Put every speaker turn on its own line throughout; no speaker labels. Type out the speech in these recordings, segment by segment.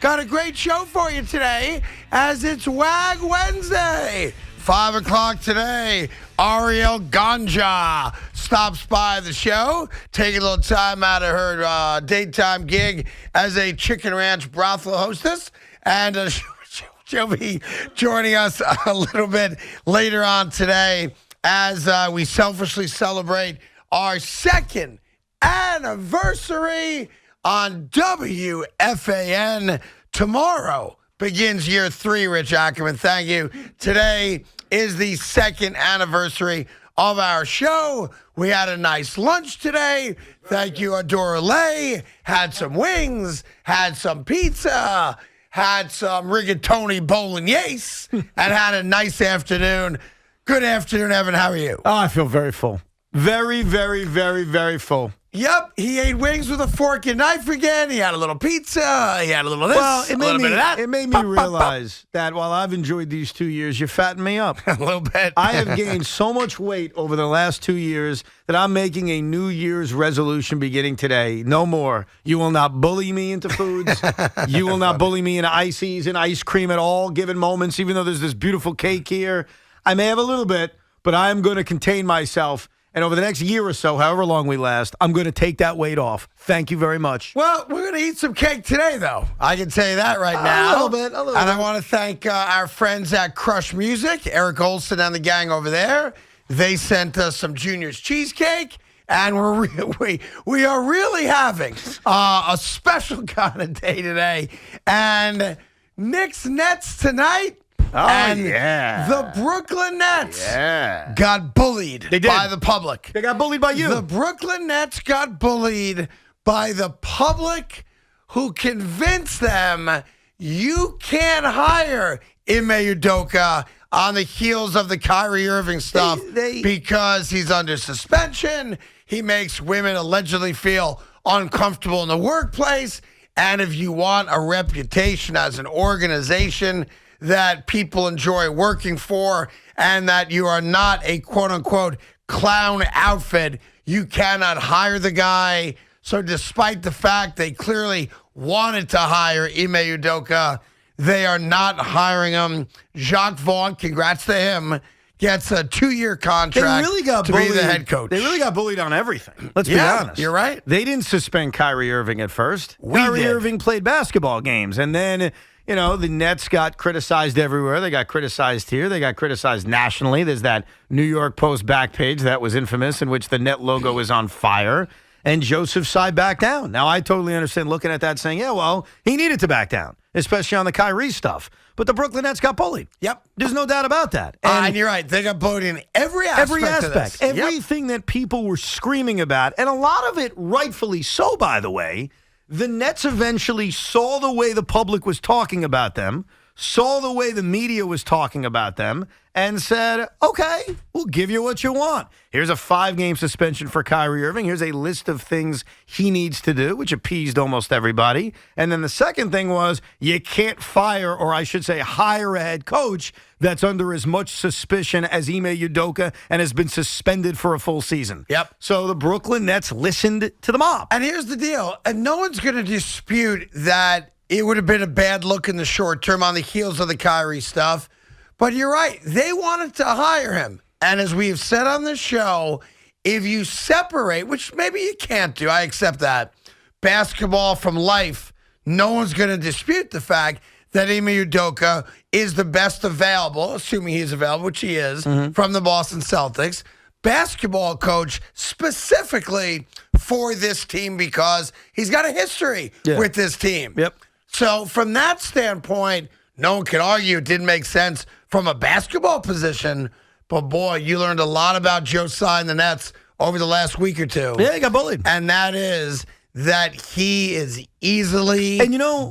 Got a great show for you today as it's WAG Wednesday. 5 o'clock today, Ariel Ganja stops by the show, taking a little time out of her daytime gig as a Chicken Ranch brothel hostess. And she'll be joining us a little bit later on today as we selfishly celebrate our second anniversary on WFAN. Tomorrow begins year 3, Rich Ackerman. Thank you. Today is the second anniversary of our show. We had a nice lunch today. Thank you, Adora Lay. Had some wings, had some pizza, had some rigatoni bolognese, and had a nice afternoon. Good afternoon, Evan. How are you?
Oh, I feel very full. Very, very, very, very full.
Yep, he ate wings with a fork and knife again. He had a little pizza. He had a little of this, a little bit of that.
It made me realize that while I've enjoyed these 2 years, you fattened me up.
A little bit.
I have gained so much weight over the last 2 years that I'm making a New Year's resolution beginning today. No more. You will not bully me into foods. You will not bully me into ices and ice cream at all, given moments, even though there's this beautiful cake here. I may have a little bit, but I'm going to contain myself. And over the next year or so, however long we last, I'm going to take that weight off. Thank you very much.
Well, we're going to eat some cake today, though. I can tell you that right now.
A little bit.
And I want to thank our friends at Crush Music, Eric Olson and the gang over there. They sent us some Junior's cheesecake. And we are really having a special kind of day today. And Knicks Nets tonight.
Oh,
and
yeah.
The Brooklyn Nets got bullied
by
the public.
They got bullied by you.
The Brooklyn Nets got bullied by the public who convinced them you can't hire Ime Udoka on the heels of the Kyrie Irving stuff because he's under suspension. He makes women allegedly feel uncomfortable in the workplace. And if you want a reputation as an organization that people enjoy working for and that you are not a quote-unquote clown outfit, you cannot hire the guy. So despite the fact they clearly wanted to hire Ime Udoka, they are not hiring him. Jacques Vaughn, congrats to him, gets a 2-year contract to be the head coach.
They really got bullied on everything. Let's be honest.
You're right.
They didn't suspend Kyrie Irving at first. Kyrie Irving played basketball games, and then the Nets got criticized everywhere. They got criticized here. They got criticized nationally. There's that New York Post back page that was infamous in which the Net logo is on fire. And Joseph Tsai backed down. Now, I totally understand looking at that saying, yeah, well, he needed to back down, especially on the Kyrie stuff. But the Brooklyn Nets got bullied.
Yep.
There's no doubt about that.
And you're right. They got bullied in every aspect.
Of this. Everything that people were screaming about, and a lot of it rightfully so, by the way. The Nets eventually saw the way the public was talking about them, saw the way the media was talking about them, and said, okay, we'll give you what you want. Here's a 5-game suspension for Kyrie Irving. Here's a list of things he needs to do, which appeased almost everybody. And then the second thing was you can't fire, or I should say hire a head coach that's under as much suspicion as Ime Udoka and has been suspended for a full season.
Yep.
So the Brooklyn Nets listened to the mob.
And here's the deal. And no one's going to dispute that it would have been a bad look in the short term on the heels of the Kyrie stuff. But you're right. They wanted to hire him. And as we've said on the show, if you separate, which maybe you can't do, I accept that, basketball from life, no one's going to dispute the fact that Ime Udoka is the best available, assuming he's available, which he is, from the Boston Celtics, basketball coach specifically for this team because he's got a history with this team.
Yep.
So from that standpoint, no one can argue it didn't make sense from a basketball position. But, boy, you learned a lot about Joe Tsai and the Nets over the last week or two.
Yeah, he got bullied.
And that is that he is easily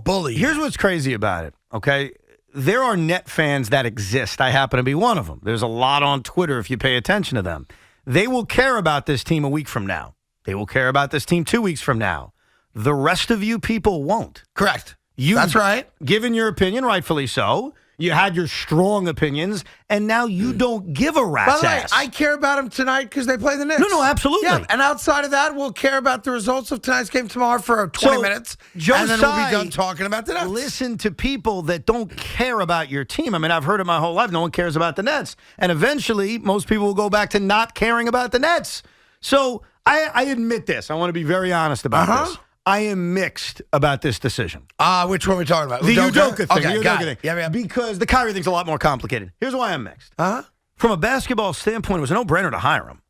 bullied.
Here's what's crazy about it, okay? There are Net fans that exist. I happen to be one of them. There's a lot on Twitter if you pay attention to them. They will care about this team a week from now. They will care about this team 2 weeks from now. The rest of you people won't.
Correct. That's right.
Given your opinion, rightfully so. You had your strong opinions, and now you don't give a
By
rat's
the way,
ass.
I care about them tonight because they play the Knicks.
No, absolutely.
Yeah, and outside of that, we'll care about the results of tonight's game tomorrow for 20 minutes, and then we'll be done talking about the Nets.
Listen to people that don't care about your team. I mean, I've heard it my whole life. No one cares about the Nets. And eventually, most people will go back to not caring about the Nets. So I admit this. I want to be very honest about this. I am mixed about this decision.
Which one are we talking about?
The Udoka thing.
Okay,
the
got
Udoka
it.
thing.
Yeah.
Because the Kyrie thing's a lot more complicated. Here's why I'm mixed.
Uh-huh.
From a basketball standpoint, it was a no-brainer to hire him.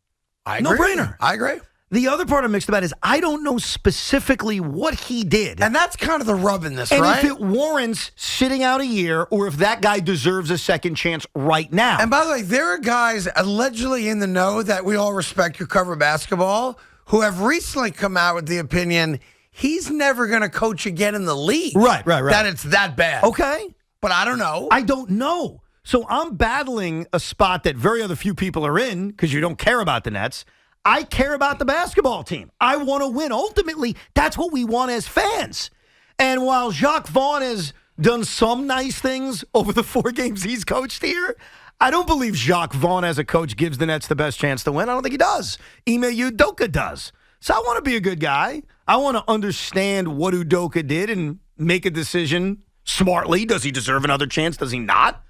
I agree.
No-brainer.
I agree.
The other part I'm mixed about is I don't know specifically what he did.
And that's kind of the rub in this,
and
right?
if it warrants sitting out a year or if that guy deserves a second chance right now.
And by the way, there are guys allegedly in the know that we all respect who cover basketball who have recently come out with the opinion he's never going to coach again in the league.
Right.
That it's that bad.
Okay.
But I don't know.
I don't know. So I'm battling a spot that very other few people are in because you don't care about the Nets. I care about the basketball team. I want to win. Ultimately, that's what we want as fans. And while Jacques Vaughn has done some nice things over the 4 games he's coached here, I don't believe Jacques Vaughn as a coach gives the Nets the best chance to win. I don't think he does. Ime Udoka does. So I want to be a good guy. I want to understand what Udoka did and make a decision smartly. Does he deserve another chance? Does he not?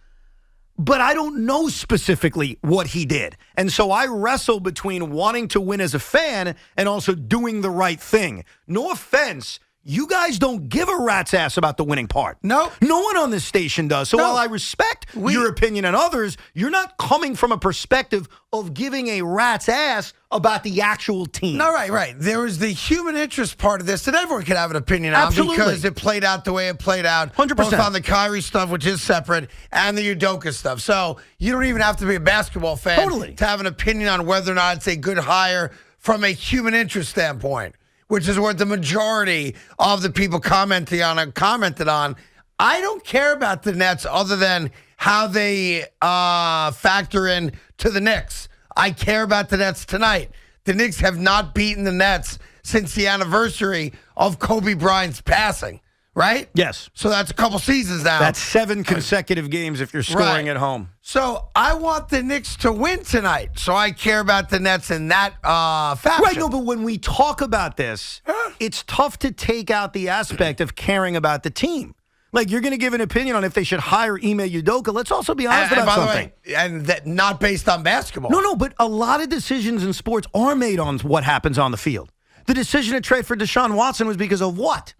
But I don't know specifically what he did. And so I wrestle between wanting to win as a fan and also doing the right thing. No offense, you guys don't give a rat's ass about the winning part.
No.
No one on this station does. So
No.
while I respect your opinion and others, you're not coming from a perspective of giving a rat's ass about the actual team.
No, right. There was the human interest part of this that everyone could have an opinion on
Absolutely.
because it played out the way it played out.
100%.
Both on the Kyrie stuff, which is separate, and the Udoka stuff. So you don't even have to be a basketball fan to have an opinion on whether or not it's a good hire from a human interest standpoint, which is what the majority of the people commented on. I don't care about the Nets other than how they factor in to the Knicks. I care about the Nets tonight. The Knicks have not beaten the Nets since the anniversary of Kobe Bryant's passing, right?
Yes.
So that's a couple seasons now.
That's 7 consecutive games if you're scoring at home.
So I want the Knicks to win tonight. So I care about the Nets in that fashion.
Right, no, but when we talk about this, it's tough to take out the aspect of caring about the team. Like, you're going to give an opinion on if they should hire Ime Udoka. Let's also be honest about something.
The way, and that not based on basketball.
No, but a lot of decisions in sports are made on what happens on the field. The decision to trade for Deshaun Watson was because of what?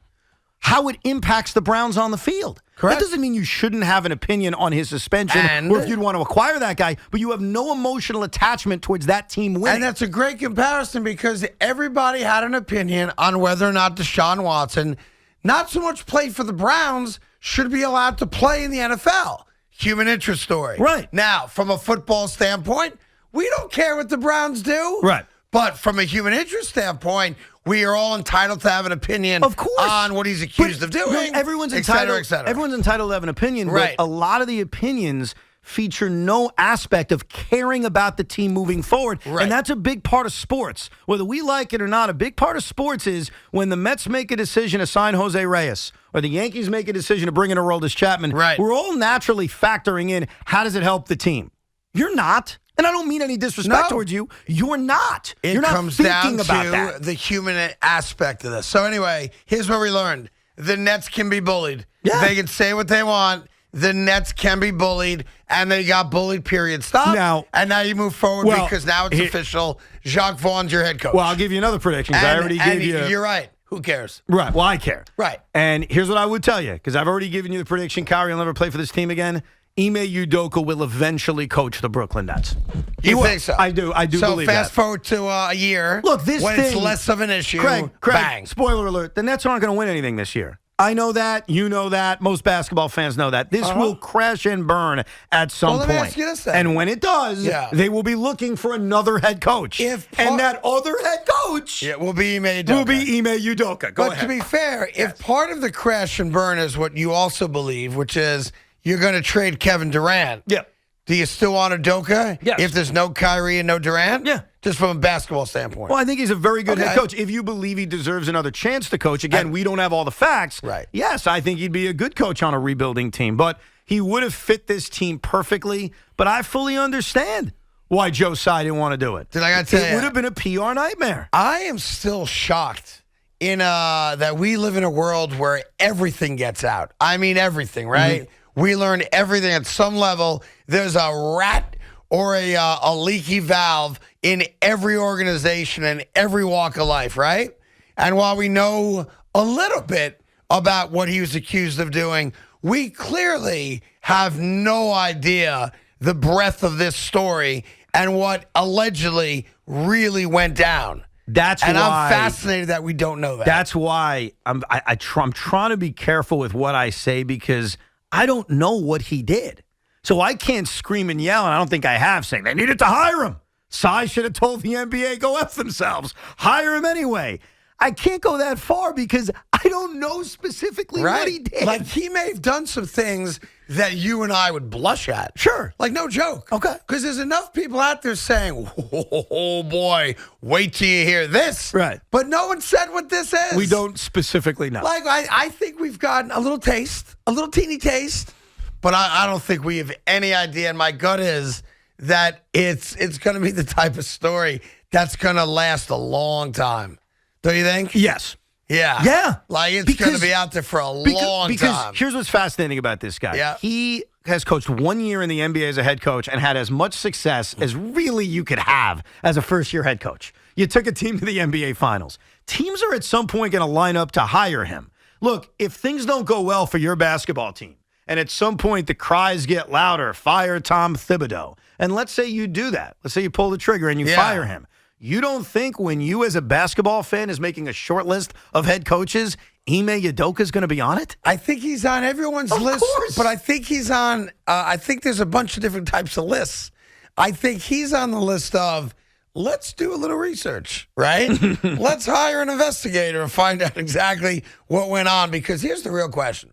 How it impacts the Browns on the field.
Correct.
That doesn't mean you shouldn't have an opinion on his suspension or if you'd want to acquire that guy, but you have no emotional attachment towards that team winning.
And that's a great comparison because everybody had an opinion on whether or not Deshaun Watson, not so much played for the Browns, should be allowed to play in the NFL. Human interest story.
Right.
Now, from a football standpoint, we don't care what the Browns do.
Right.
But from a human interest standpoint, we are all entitled to have an opinion
of course.
on what he's accused of doing.
Everyone's
et cetera,
entitled,
et cetera.
Everyone's entitled to have an opinion,
Right.
but a lot of the opinions feature no aspect of caring about the team moving forward.
Right.
And that's a big part of sports. Whether we like it or not, a big part of sports is when the Mets make a decision to sign Jose Reyes or the Yankees make a decision to bring in Aroldis Chapman,
Right.
we're all naturally factoring in how does it help the team. You're not. And I don't mean any disrespect towards you. You're not.
It
You're not
comes
thinking
down
about
to
that.
the human aspect of this. So anyway, here's what we learned. The Nets can be bullied.
Yeah.
They can say what they want. The Nets can be bullied, and they got bullied, period. Stop.
Now-
and now you move forward because now it's official. Jacques Vaughn's your head coach.
Well, I'll give you another prediction. 'Cause I already gave you.
You're right. Who cares?
Right. Well, I care.
Right.
And here's what I would tell you, because I've already given you the prediction. Kyrie will never play for this team again. Ime Udoka will eventually coach the Brooklyn Nets.
You think so?
I do believe that.
So fast forward to a year.
Look, this
when
thing,
it's less of an issue.
Craig,
bang.
spoiler alert, the Nets aren't going to win anything this year. I know that. You know that. Most basketball fans know that. This will crash and burn at some
Let
point.
me ask you this then.
And when it does, they will be looking for another head coach. And that other head coach
will be Ime Udoka.
Go
but
ahead.
to be fair, if part of the crash and burn is what you also believe, which is you're going to trade Kevin Durant.
Yeah.
Do you still want Udoka?
Yes.
If there's no Kyrie and no Durant?
Yeah.
Just from a basketball standpoint.
Well, I think he's a very good head
Okay.
coach. If you believe he deserves another chance to coach, again, we don't have all the facts.
Right.
Yes, I think he'd be a good coach on a rebuilding team. But He would have fit this team perfectly, but I fully understand why Joe Tsai didn't want to do it.
Dude, I gotta tell
it
you,
would have been a PR nightmare.
I am still shocked that we live in a world where everything gets out. I mean everything, right? We learn everything at some level. There's a rat or a leaky valve in every organization and every walk of life, right? And while we know a little bit about what he was accused of doing, we clearly have no idea the breadth of this story and what allegedly really went down. I'm fascinated that we don't know that.
That's why I'm trying to be careful with what I say because I don't know what he did. So I can't scream and yell, and I don't think I have, saying they needed to hire him. Tsai should have told the NBA, go F themselves. Hire him anyway. I can't go that far because I don't know specifically what he did.
Like, he may have done some things that you and I would blush at.
Sure.
Like, no joke.
Okay.
Because there's enough people out there saying, oh, boy, wait till you hear this.
Right.
But no one said what this is.
We don't specifically know.
Like, I think we've gotten a little taste, a little teeny taste, but I don't think we have any idea. And my gut is that it's going to be the type of story that's going to last a long time. Don't you think?
Yes.
Yeah.
Yeah.
Like, it's going to be out there for a long time.
Because here's what's fascinating about this guy.
Yeah.
He has coached 1 year in the NBA as a head coach and had as much success as really you could have as a first-year head coach. You took a team to the NBA Finals. Teams are at some point going to line up to hire him. Look, if things don't go well for your basketball team, and at some point the cries get louder, fire Tom Thibodeau, and let's say you do that. Let's say you pull the trigger and you fire him. You don't think when you as a basketball fan is making a short list of head coaches, Ime Udoka is going to be on it?
I think he's on everyone's list.
Of course.
But I think he's on, I think there's a bunch of different types of lists. I think he's on the list of, let's do a little research, right? Let's hire an investigator and find out exactly what went on. Because here's the real question.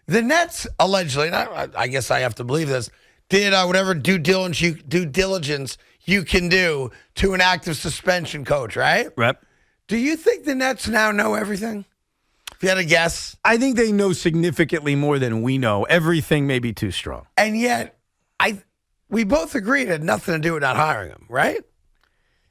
The Nets allegedly, and I guess I have to believe this, did whatever due diligence you can do to an active suspension coach, right?
Right.
Do you think the Nets now know everything? If you had to guess.
I think they know significantly more than we know. Everything may be too strong.
And yet, we both agreed it had nothing to do with not hiring him, right?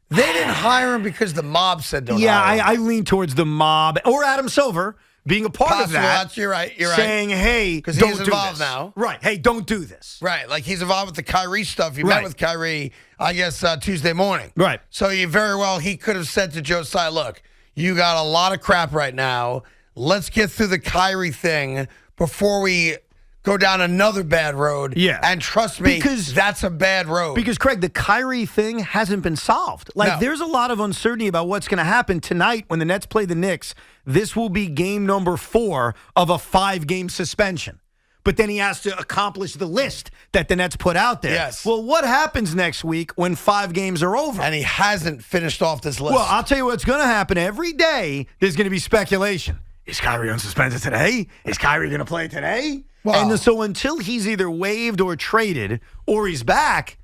They didn't hire him because the mob said don't hire him.
I lean towards the mob or Adam Silver being a part of that.
You're right.
Saying, hey,
because
don't
he's
do
involved
this.
now.
Right. Hey, don't do this.
Right. Like, he's involved with the Kyrie stuff. He met with Kyrie, I guess, Tuesday morning.
Right.
So he could have said to Joe Tsai, look, you got a lot of crap right now. Let's get through the Kyrie thing before we go down another bad road.
Yeah.
And trust me, because that's a bad road.
Because, Craig, the Kyrie thing hasn't been solved. There's a lot of uncertainty about what's going to happen tonight when the Nets play the Knicks. This will be game number 4 of a 5-game suspension. But then he has to accomplish the list that the Nets put out there.
Yes.
Well, what happens next week when 5 games are over?
And he hasn't finished off this list.
Well, I'll tell you what's going to happen. Every day, there's going to be speculation. Is Kyrie unsuspended today? Is Kyrie going to play today?
Well,
and so until he's either waived or traded or he's back,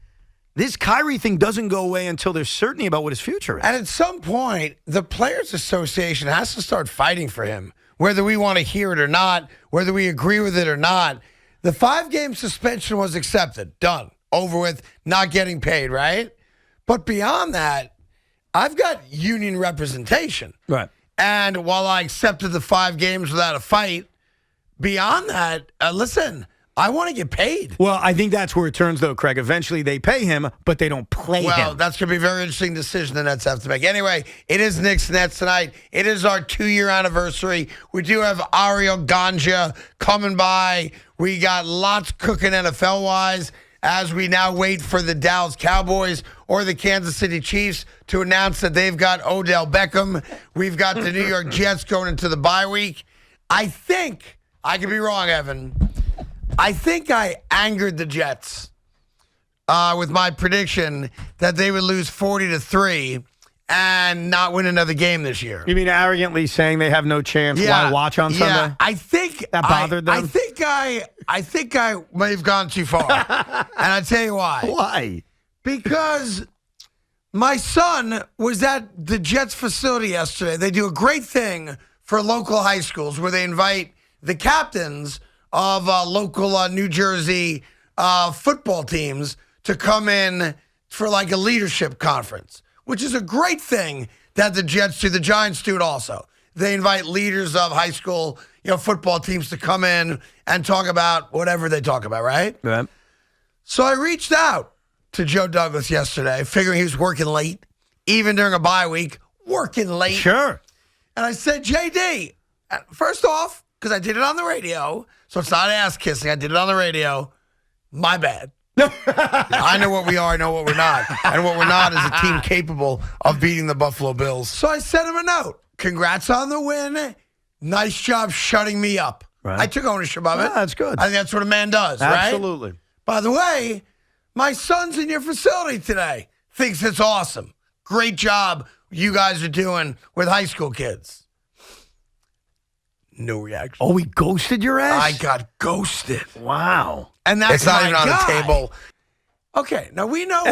this Kyrie thing doesn't go away until there's certainty about what his future is.
And at some point, the Players Association has to start fighting for him, whether we want to hear it or not, whether we agree with it or not. The 5-game suspension was accepted. Done. Over with. Not getting paid, right? But beyond that, I've got union representation.
Right.
And while I accepted the 5 games without a fight, beyond that, listen, I want to get paid.
Well, I think that's where it turns, though, Craig. Eventually, they pay him, but they don't play him.
Well, that's going to be a very interesting decision the Nets have to make. Anyway, it is Knicks Nets tonight. It is our 2-year anniversary. We do have Ariel Ganja coming by. We got lots cooking NFL-wise as we now wait for the Dallas Cowboys or the Kansas City Chiefs to announce that they've got Odell Beckham. We've got the New York Jets going into the bye week. I think, I could be wrong, Evan, I think I angered the Jets with my prediction that they would lose 40-3 and not win another game this year.
You mean arrogantly saying they have no chance? Why watch on Sunday?
Yeah, I think
that bothered them.
I think I may have gone too far, and I tell you why.
Why?
Because my son was at the Jets facility yesterday. They do a great thing for local high schools where they invite the captains of local New Jersey football teams to come in for like a leadership conference, which is a great thing that the Jets do. The Giants do it also. They invite leaders of high school, football teams to come in and talk about whatever they talk about, right?
Right.
So I reached out to Joe Douglas yesterday, figuring he was working late, even during a bye week, working late.
Sure.
And I said, JD, first off, because I did it on the radio, so it's not ass kissing. I did it on the radio. My bad. I know what we are, I know what we're not. And what we're not is a team capable of beating the Buffalo Bills. So I sent him a note. Congrats on the win. Nice job shutting me up.
Right.
I took ownership of it.
Yeah, that's good.
I think that's what a man does, right?
Absolutely.
By the way, my son's in your facility today. Thinks it's awesome. Great job you guys are doing with high school kids. No reaction.
Oh, we ghosted your ass?
I got ghosted.
Wow.
And that's
It's
not even on the table. Okay, now we know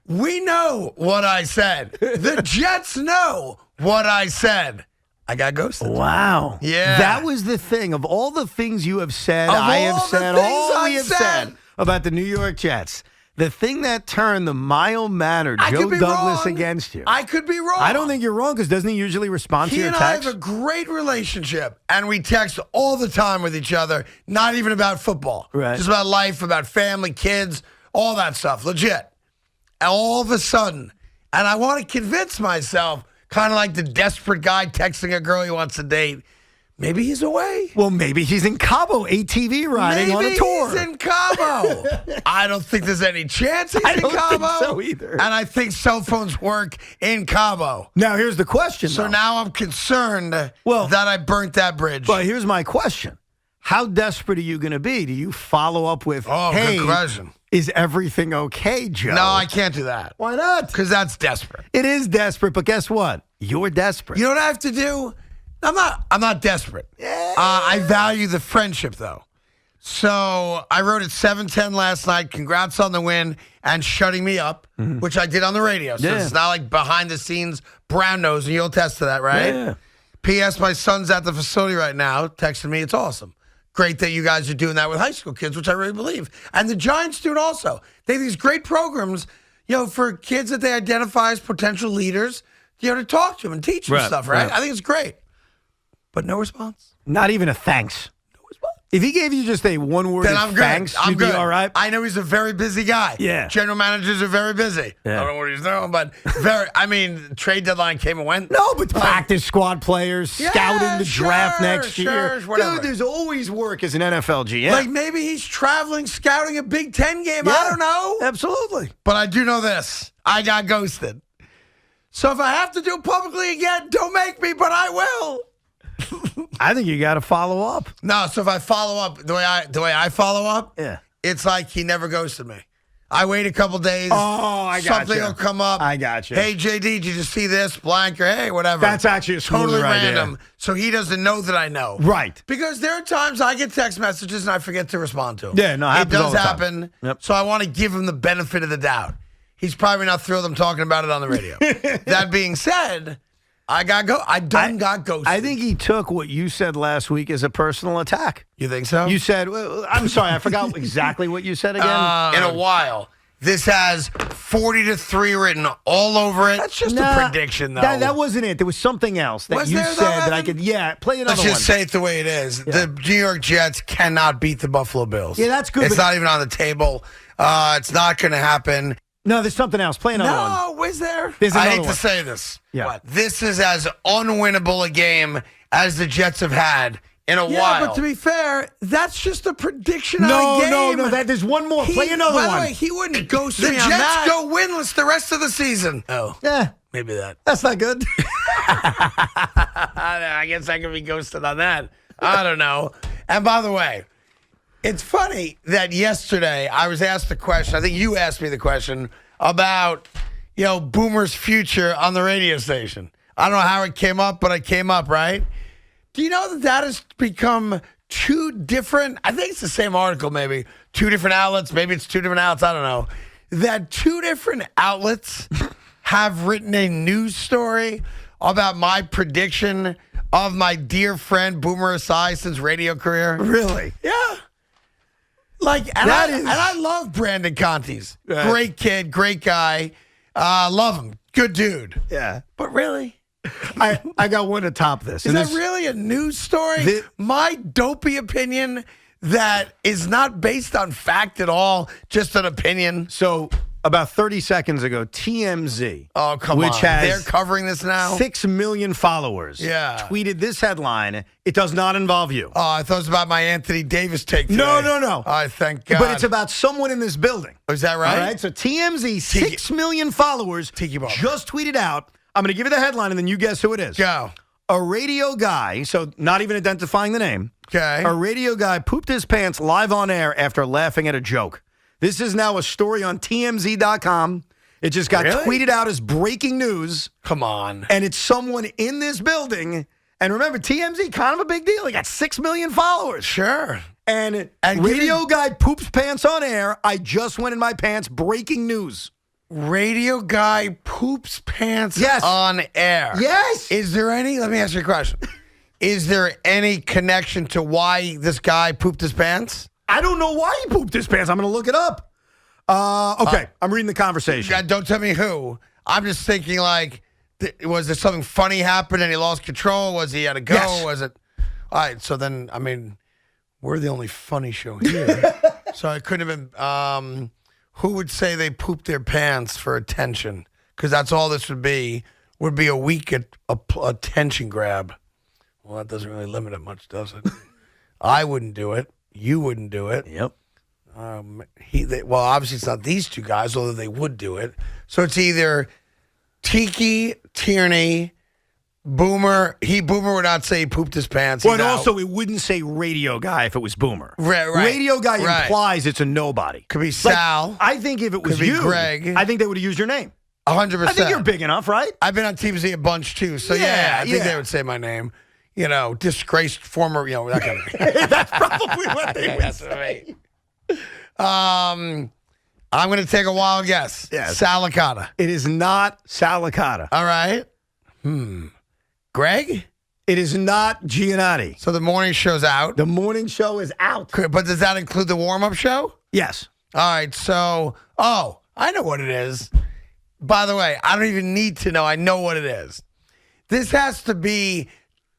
we know what I said. The Jets know what I said. I got ghosted.
Wow.
Yeah.
That was the thing. Of all the things you have said,
Of
I
all
have
the
said,
things
all
I've
we have
said
said about the New York Jets, the thing that turned the mild-mannered
I
Joe
could be
Douglas
wrong.
against you.
I could be wrong.
I don't think you're wrong, because doesn't he usually respond to
He
your
and I have
text?
a great relationship, and we text all the time with each other, not even about football.
Right.
Just about life, about family, kids, all that stuff, legit. And all of a sudden, and I want to convince myself, kind of like the desperate guy texting a girl he wants to date, maybe he's away.
Well, maybe he's in Cabo, ATV riding on a tour.
He's in Cabo. I don't think there's any chance he's
I
in
don't
Cabo.
think so either.
And I think cell phones work in Cabo.
Now, here's the question,
So
though.
now I'm concerned that I burnt that bridge.
But here's my question. How desperate are you going to be? Do you follow up with, hey,
good question.
Is everything okay, Joe?
No, I can't do that.
Why not?
Because that's desperate.
It is desperate, but guess what? You're desperate.
You know what I have to do? I'm not desperate. I value the friendship, though. So I wrote at 7:10 last night, congrats on the win and shutting me up, which I did on the radio. So it's not like behind the scenes brown nose, and you'll attest to that, right?
Yeah.
P.S. My son's at the facility right now, texting me. It's awesome. Great that you guys are doing that with high school kids, which I really believe. And the Giants do it also. They have these great programs, for kids that they identify as potential leaders, to talk to them and teach them stuff, right? I think it's great. But no response.
Not even a thanks.
No response.
If he gave you just a one word
Then
of
I'm good.
thanks,
I'm
you'd
good.
be all right.
I know he's a very busy guy.
Yeah.
General managers are very busy.
Yeah.
I don't know what he's doing, but trade deadline came and went.
No, but practice squad players, scouting the draft next year.
Whatever.
Dude, there's always work as an NFL GM.
Like maybe he's traveling, scouting a Big Ten game.
Yeah.
I don't know.
Absolutely.
But I do know this. I got ghosted. So if I have to do it publicly again, don't make me, but I will.
I think you got to follow up.
No, so if I follow up the way I follow up,
Yeah.
it's like he never ghosted me. I wait a couple days.
Oh, I got
Something will come up.
I got you.
Hey, JD, did you just see this? Blank or hey, whatever.
That's actually a
totally
smoother idea.
random. So he doesn't know that I know.
Right.
Because there are times I get text messages and I forget to respond to them.
Yeah, no, it
it
happens all
does
the time.
happen.
Yep.
So I want to give him the benefit of the doubt. He's probably not thrilled I'm talking about it on the radio. That being said, I got ghosted.
I think he took what you said last week as a personal attack.
You think so?
You said, well, I'm sorry, I forgot exactly what you said again.
In a while. This has 40-3 written all over it. That's just a prediction, though.
That wasn't it. There was something else that
Was
you
there,
said
though,
that I
Evan?
could, play another
Let's
one.
just say it the way it is. The New York Jets cannot beat the Buffalo Bills.
Yeah, that's good,
It's
but-
not even on the table. It's not going to happen.
No, there's something else. Play another one.
No, was there?
There's
I
another
hate
one.
to say this.
Yeah.
But this is as unwinnable a game as the Jets have had in a while.
Yeah,
but to be fair, that's just a prediction on a game.
No. There's one more. Play another
by
one.
the way, he wouldn't ghost
The
me on
Jets
that. Go winless the rest of the season. Oh,
Yeah,
maybe that.
that's not good.
I guess I can be ghosted on that. I don't know. And by the way, it's funny that yesterday I was asked the question. I think you asked me the question about, Boomer's future on the radio station. I don't know how it came up, but it came up, right? Do you know that has become two different, I think it's the same article maybe, two different outlets, maybe it's two different outlets, I don't know, that two different outlets have written a news story about my prediction of my dear friend Boomer Esiason's radio career.
Really?
Yeah. Like, and
That
I,
is-
and I love Brandon Contes.
Right.
Great kid, great guy. Love him. Good dude.
Yeah.
But really?
I got one to top this.
Is
And
that
this-
really a news story? My dopey opinion that is not based on fact at all, just an opinion.
So about 30 seconds ago, TMZ,
Oh, come
which
on.
has
They're covering this now?
6 million followers,
Yeah.
tweeted this headline. It does not involve you.
Oh, I thought it was about my Anthony Davis take today.
No.
I thank God.
But it's about someone in this building.
Is that right?
All right. So TMZ, 6 million followers,
Tiki Barber.
just tweeted out. I'm going to give you the headline and then you guess who it is.
Go.
A radio guy, so not even identifying the name.
Okay.
A radio guy pooped his pants live on air after laughing at a joke. This is now a story on TMZ.com. It just got
Really?
tweeted out as breaking news,
Come on.
and it's someone in this building. And remember, TMZ, kind of a big deal. He got 6 million followers.
Sure.
And
And
radio guy poops pants on air. I just went in my pants. Breaking news.
Radio guy poops pants
Yes.
on air.
Yes.
Is there any, let me ask you a question. Is there any connection to why this guy pooped his pants?
I don't know why he pooped his pants. I'm going to look it up. Okay, I'm reading the conversation.
God, don't tell me who. I'm just thinking like, was there something funny happened and he lost control? Was he had to go?
Yes.
Was it? All right, so then, I mean, we're the only funny show here. So it couldn't have been, who would say they pooped their pants for attention? Because that's all this would be a week attention grab. Well, that doesn't really limit it much, does it? I wouldn't do it. You wouldn't do it.
Yep.
Well, obviously it's not these two guys, although they would do it. So it's either Tiki, Tierney, Boomer. Boomer would not say he pooped his pants.
Well,
He's
and
out.
also, it wouldn't say radio guy if it was Boomer.
Right.
Radio guy
Right.
implies it's a nobody.
Could be
Like,
Sal.
I think if it was
Could be
you,
Greg.
I think they would have used your name.
100%.
I think you're big enough, right?
I've been on TMZ a bunch too, so
Yeah,
I think
yeah.
they would say my name. You know, disgraced former, that kind of thing.
That's probably what they would
That's
say.
I'm going to take a wild guess.
Yes.
Salicata.
It is not Sal Licata.
All right. Greg?
It is not Giannotti.
So the morning show's out.
The morning show is out.
But does that include the warm-up show?
Yes.
All right, so, I know what it is. By the way, I don't even need to know. I know what it is. This has to be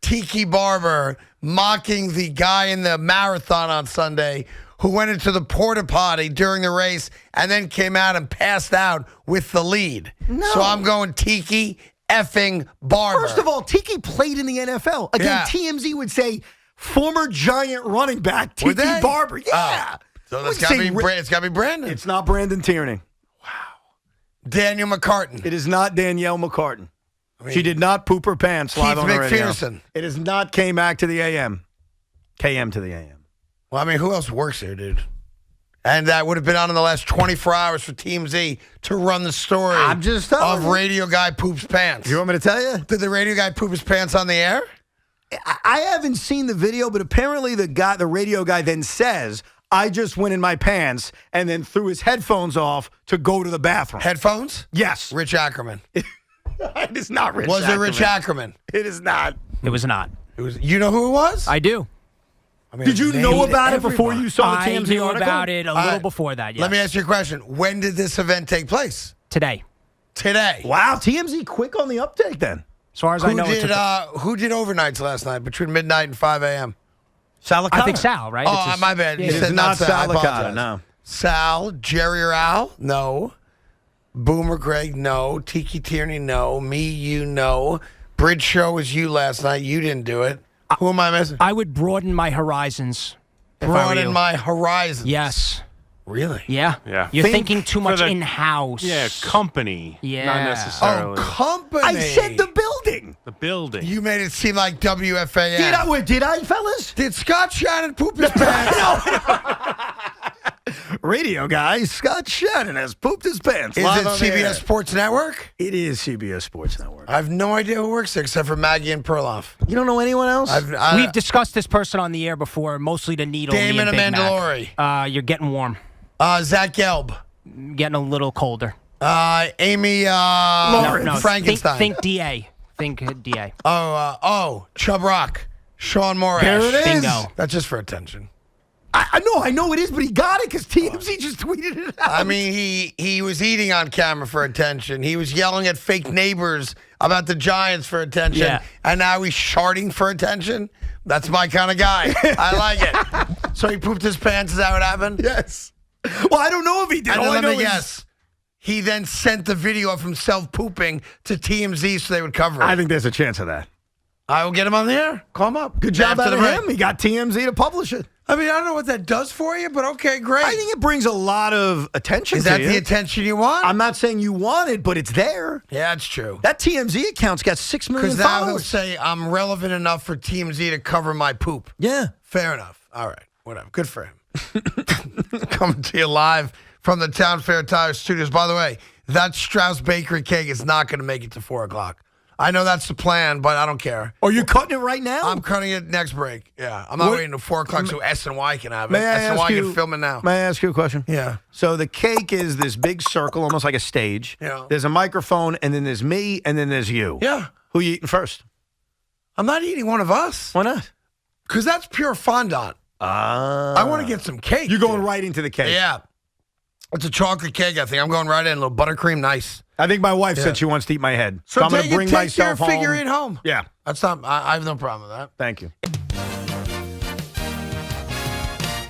Tiki Barber mocking the guy in the marathon on Sunday who went into the porta potty during the race and then came out and passed out with the lead.
No.
So I'm going Tiki effing Barber.
First of all, Tiki played in the NFL. Again,
Yeah.
TMZ would say former Giant running back
Would
Tiki
they?
Barber. Yeah.
So
Would
that's got to
say
be it's got to be Brandon.
It's not Brandon Tierney.
Daniel McCartan.
It is not Danielle McCartan. She did not poop her pants live
Keith
on the radio.
McPherson.
It is not came back to the AM. KM to the AM.
Well, I mean, who else works there, dude? And that would have been on in the last 24 hours for TMZ to run the story
I'm just telling
of
you.
radio guy poops pants.
You want me to tell you?
Did the radio guy poop his pants on the air?
I haven't seen the video, but apparently the radio guy then says, I just went in my pants and then threw his headphones off to go to the bathroom.
Headphones?
Yes.
Rich Ackerman.
It is not Rich
Was
Ackerman.
it Rich Ackerman?
It is not.
It was not.
It was. You know who it was?
I do.
I mean,
Did you know
named
about it before
everybody.
you saw the
I
TMZ
knew
article?
about it a
All
little
right.
before that, yes.
Let me ask you a question. When did this event take place?
Today.
Today.
Wow, TMZ quick on the uptake then.
As far as I
Who
know, it
did,
took
who did overnights last night between midnight and 5 a.m.?
Salicata.
I think Sal, right? It's
Oh,
his-
my bad.
Yeah,
You
It
said
is not
Sal. I
Salicata,
apologize.
no.
Sal, Jerry or Al? No. Boomer Greg? No. Tiki Tierney? No. Me, you? No. Bridge show was you last night. You didn't do it. Who am I missing?
I would broaden my horizons. if I were
Broaden
you.
my horizons.
Yes.
Really?
Yeah.
Yeah.
You're
Think
thinking too much
the-
in-house.
Yeah, company.
Yeah.
Not
Oh,
necessarily
company.
I said the building.
the building.
You made it seem like WFAN.
Did I, fellas?
Did Scott Shannon poop his pants?
Radio guy Scott Shannon has pooped his pants.
Is
live
it
on the air.
CBS Sports Network?
It is CBS Sports Network.
I have no idea who works there except for Maggie and Perloff.
You don't know anyone else?
We've discussed this person on the air before, mostly the needle.
Damon
me and Big
Amandalori.
Mac. You're getting warm.
Zach Gelb.
Getting a little colder.
Amy
No,
Frankenstein.
Think DA. Think DA.
Chubb Rock. Sean Morash.
There it is.
Bingo.
That's just for attention.
I know it is, but he got it because TMZ just tweeted it out.
I mean, he was eating on camera for attention. He was yelling at fake neighbors about the Giants for attention.
Yeah.
And now he's sharding for attention. That's my kind of guy. I like it. So he pooped his pants. Is that what happened?
Yes. Well, I don't know if he did.
And
All
then
I know
let me
is-
guess. He then sent the video of himself pooping to TMZ so they would cover it.
I think there's a chance of that.
I will get him on the air. Call him up.
Good job
After
out
the
of
break.
him. He got TMZ to publish it.
I mean, I don't know what that does for you, but okay, great.
I think it brings a lot of attention
Is
to
that
you.
the attention you want?
I'm not saying you want it, but it's there.
Yeah, it's true.
That TMZ account's got 6 million
Because now he'll
followers.
say, I'm relevant enough for TMZ to cover my poop.
Yeah.
Fair enough. All right. Whatever. Good for him. Coming to you live from the Town Fair Tire Studios. By the way, that Strauss Bakery cake is not going to make it to 4 o'clock. I know that's the plan, but I don't care.
Are you cutting it right now?
I'm cutting it next break. Yeah. I'm not
What-
waiting till 4 o'clock so S&Y can have it.
May I
S&Y
ask you-
can film it now.
May I ask you a question?
Yeah.
So the cake is this big circle, almost like a stage.
Yeah.
There's a microphone, and then there's me, and then there's you.
Yeah.
Who you eating first?
I'm not eating one of us
Why not?
because that's pure fondant. I want to get some cake.
You're going
dude.
right into the cake.
Yeah. It's a chocolate cake, I think. I'm going right in. A little buttercream, nice.
I think my wife
Yeah.
said she wants to eat my head.
So
I'm going
take
to
it,
bring
take
myself
your
home.
figure it home.
Yeah.
That's not, I have no problem with that.
Thank you.